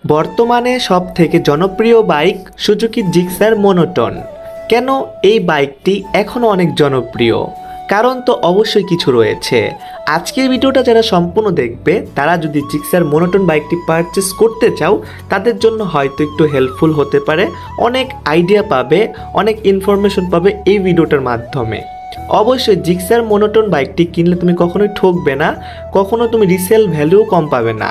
বর্তমানে সবথেকে জনপ্রিয় বাইক সুজুকি জিক্সার মোনোটন। কেন এই বাইকটি এখনও অনেক জনপ্রিয়? কারণ তো অবশ্যই কিছু রয়েছে। আজকের ভিডিওটা যারা সম্পূর্ণ দেখবে তারা যদি জিক্সার মোনোটন বাইকটি পারচেস করতে চাও তাদের জন্য হয়তো একটু হেল্পফুল হতে পারে। অনেক আইডিয়া পাবে, অনেক ইনফরমেশন পাবে এই ভিডিওটার মাধ্যমে। অবশ্যই জিক্সার মোনোটন বাইকটি কিনলে তুমি কখনোই ঠকবে না, কখনো তুমি রিসেল ভ্যালুও কম পাবে না।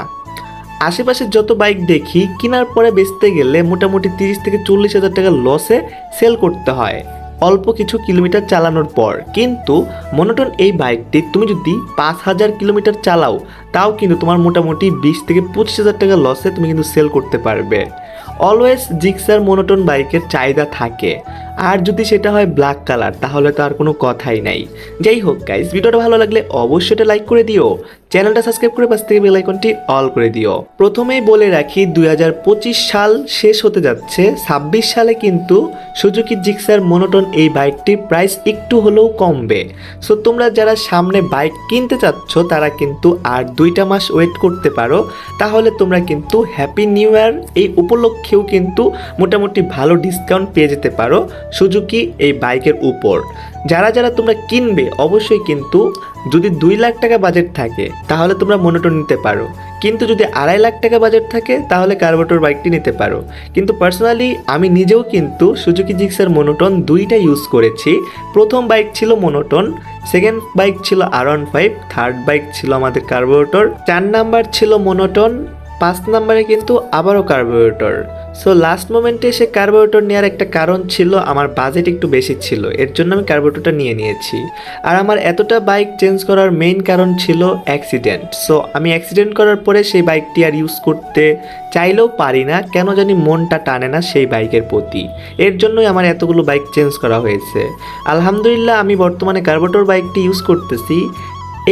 আশেপাশে যত বাইক দেখি কেনার পরে বেচতে গেলে মোটামুটি 30 থেকে 40 হাজার টাকা লসে সেল করতে হয় অল্প কিছু কিলোমিটার চালানোর পর। কিন্তু মোনোটন এই বাইকটি তুমি যদি 5,000 কিলোমিটার চালাও তাও কিন্তু তোমার মোটামুটি 20 থেকে 25 হাজার টাকা লসে তুমি কিন্তু সেল করতে পারবে। অলওয়েজ জিক্সার মোনোটন বাইকের চাহিদা থাকে, আর যদি সেটা হয় ব্ল্যাক কালার তাহলে তো আর কোনো কথাই নাই। যাই হোক গাইস, ভিডিওটা ভালো লাগলে অবশ্যই এটা লাইক করে দিও, চ্যানেলটা সাবস্ক্রাইব করে পাশ থেকে বেল আইকনটি অল করে দিও। প্রথমেই বলে রাখি 2025 সাল শেষ হতে যাচ্ছে, 26 সালে কিন্তু সুজুকি জিক্সার মোনোটন এই বাইকটির প্রাইস একটু হলেও কমবে। সো তোমরা যারা সামনে বাইক কিনতে চাচ্ছ তারা কিন্তু আর 2টা মাস ওয়েট করতে পারো, তাহলে তোমরা কিন্তু হ্যাপি নিউ ইয়ার এই উপলক্ষেও কিন্তু মোটামুটি ভালো ডিসকাউন্ট পেয়ে যেতে পারো সুজুকি এই বাইকের উপর। যারা যারা তোমরা কিনবে অবশ্যই কিন্তু যদি 2 লাখ টাকা বাজেট থাকে তাহলে তোমরা মোনোটন নিতে পারো, কিন্তু যদি 2.5 লাখ টাকা বাজেট থাকে তাহলে কার্বোরেটর বাইকটি নিতে পারো। কিন্তু পার্সোনালি আমি নিজেও কিন্তু সুজুকি জিক্সার মোনোটন 2টা ইউজ করেছি। প্রথম বাইক ছিল মোনোটন, সেকেন্ড বাইক ছিল R15, থার্ড বাইক ছিল আমাদের কার্বোরেটর, 4 নাম্বার ছিল মোনোটন, 5 নাম্বারে কিন্তু আবারও কার্বোরেটর। সো লাস্ট মোমেন্টে এসে কার্বোরেটর নেওয়ার একটা কারণ ছিল আমার বাজেট একটু বেশি ছিল, এর জন্য আমি কার্বোরেটরটা নিয়েছি। আর আমার এতটা বাইক চেঞ্জ করার মেইন কারণ ছিল অ্যাক্সিডেন্ট। সো আমি অ্যাক্সিডেন্ট করার পরে সেই বাইকটি আর ইউজ করতে চাইলেও পারি না, কেন জানি মনটা টানে না সেই বাইকের প্রতি। এর জন্যই আমার এতগুলো বাইক চেঞ্জ করা হয়েছে। আলহামদুলিল্লাহ আমি বর্তমানে কার্বোরেটর বাইকটি ইউজ করতেছি,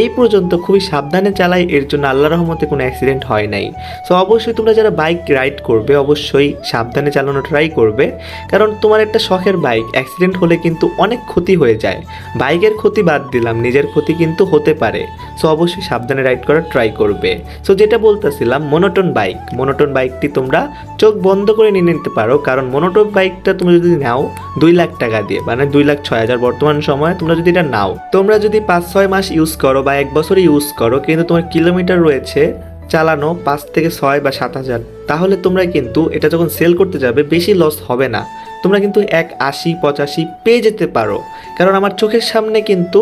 এই পর্যন্ত খুবই সাবধানে চালাই, এর জন্য আল্লাহর রহমতে কোনো অ্যাক্সিডেন্ট হয় নাই। সো অবশ্যই তোমরা যারা বাইক রাইড করবে অবশ্যই সাবধানে চালানো ট্রাই করবে, কারণ তোমার একটা শখের বাইক অ্যাক্সিডেন্ট হলে কিন্তু অনেক ক্ষতি হয়ে যায়। বাইকের ক্ষতি বাদ দিলাম, নিজের ক্ষতি কিন্তু হতে পারে। সো অবশ্যই সাবধানে রাইড করার ট্রাই করবে। সো যেটা বলতেছিলাম, মোনোটন বাইকটি তোমরা চোখ বন্ধ করে নিয়ে নিতে পারো, কারণ মোনোটন বাইকটা তুমি যদি নাও 2 লাখ টাকা দিয়ে, মানে 2,06,000 বর্তমান সময়ে তোমরা যদি এটা নাও, তোমরা যদি 5-6 মাস ইউজ করো বা 1 বছর ইউজ করো, কিন্তু তোমার কিলোমিটার রয়েছে চালানো 5 থেকে 6 বা 7,000, তাহলে তোমরা কিন্তু এটা যখন সেল করতে যাবে বেশি লস হবে না। তোমরা কিন্তু 1,80-85 পেয়ে যেতে পারো, কারণ আমার চোখের সামনে কিন্তু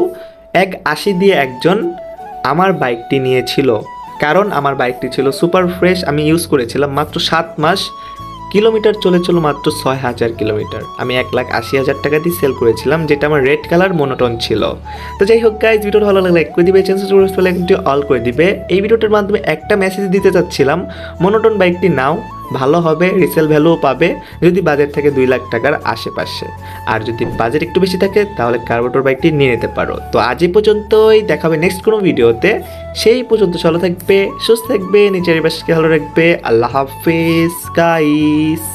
1,80 দিয়ে একজন আমার বাইকটি নিয়েছিল। কারণ আমার বাইকটি ছিল সুপার ফ্রেশ, আমি ইউজ করেছিলাম মাত্র 7 মাস, কিলোমিটার চলেছিল মাত্র 6,000 কিলোমিটার। আমি 1,80,000 টাকা দিয়ে সেল করেছিলাম, যেটা আমার রেড কালার মোনোটন ছিল। তো যাই হোক গাইজ, ভিডিওটা ভালো লাগলে লাইক করে দিবে, চ্যানেলটি অল করে দিবে। এই ভিডিওটার মাধ্যমে একটা মেসেজ দিতে চাচ্ছিলাম, মোনোটন বাইকটি নাও, ভালো হবে, রিসেল ভ্যালুও পাবে যদি বাজেট থাকে 2 লাখ টাকার আশেপাশে। আর যদি বাজেট একটু বেশি থাকে তাহলে কার্বোরেটর বাইকটি নিয়ে নিতে পারো। তো আজ এই পর্যন্তই, দেখাবে নেক্সট কোনো ভিডিওতে। সেই পর্যন্ত ভালো থাকবে, সুস্থ থাকবে, নিজের বাসাকে ভালো রাখবে। আল্লাহ হাফেজ গাইস।